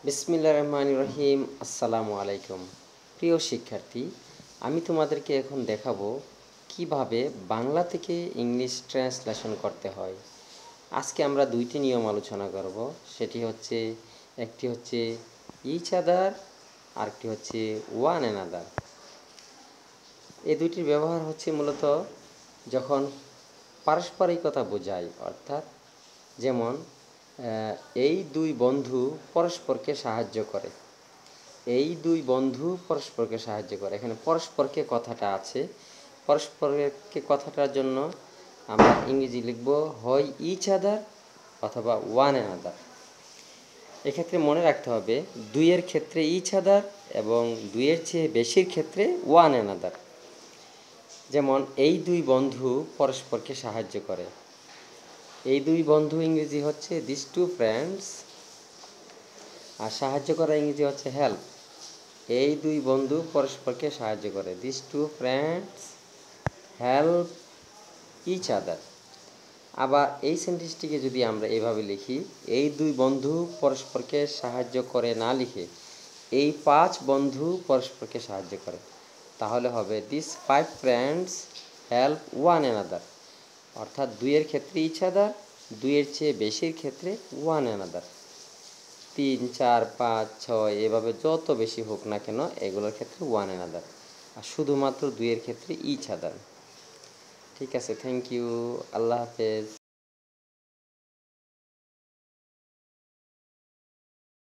বিসমিল্লাহির রহমানির রহিম। আসসালামু আলাইকুম। প্রিয় শিক্ষার্থী, আমি তোমাদেরকে এখন দেখাবো কিভাবে বাংলা থেকে ইংলিশ ট্রান্সলেশন করতে হয়। আজকে আমরা দুইটি নিয়ম আলোচনা করব। একটি হচ্ছে ইচ আদার, আরেকটি হচ্ছে ওয়ান অ্যানাদার। এই দুইটির ব্যবহার হচ্ছে মূলত যখন পারস্পরিকতা বোঝায়, অর্থাৎ যেমন এই দুই বন্ধু পরস্পরকে সাহায্য করে। এই দুই বন্ধু পরস্পরকে সাহায্য করে, এখানে পরস্পরকে কথাটা আছে। পরস্পরকে কথাটার জন্য আমরা ইংরেজি লিখব হয় ইচ আদার অথবা ওয়ান অ্যানাদার। এক্ষেত্রে মনে রাখতে হবে দুইয়ের ক্ষেত্রে ইচ আদার এবং দুইয়ের চেয়ে বেশির ক্ষেত্রে ওয়ান অ্যানাদার। যেমন এই দুই বন্ধু পরস্পরকে সাহায্য করে। এই দুই বন্ধু ইংরেজি হচ্ছে দিস টু ফ্রেন্ডস, আর সাহায্য করা ইংরেজি হচ্ছে হেল্প। এই দুই বন্ধু পরস্পরকে সাহায্য করে, this two friends help each other. আবার এই সেন্টেন্সটিকে যদি আমরা এভাবে লিখি, এই দুই বন্ধু পরস্পরকে সাহায্য করে না লিখে এই পাঁচ বন্ধু পরস্পরকে সাহায্য করে, তাহলে হবে this five friends help one another. অর্থাৎ দুইয়ের ক্ষেত্রে ইচ আদার, দুইয়ের চেয়ে বেশির ক্ষেত্রে ওয়ান অ্যানাদার। 3, 4, 5, 6 এভাবে যত বেশি হোক না কেন এগুলোর ক্ষেত্রে ওয়ান অ্যানাদার, আর শুধুমাত্র দুইয়ের ক্ষেত্রে ইচ আদার। ঠিক আছে, থ্যাংক ইউ, আল্লাহ হাফেজ।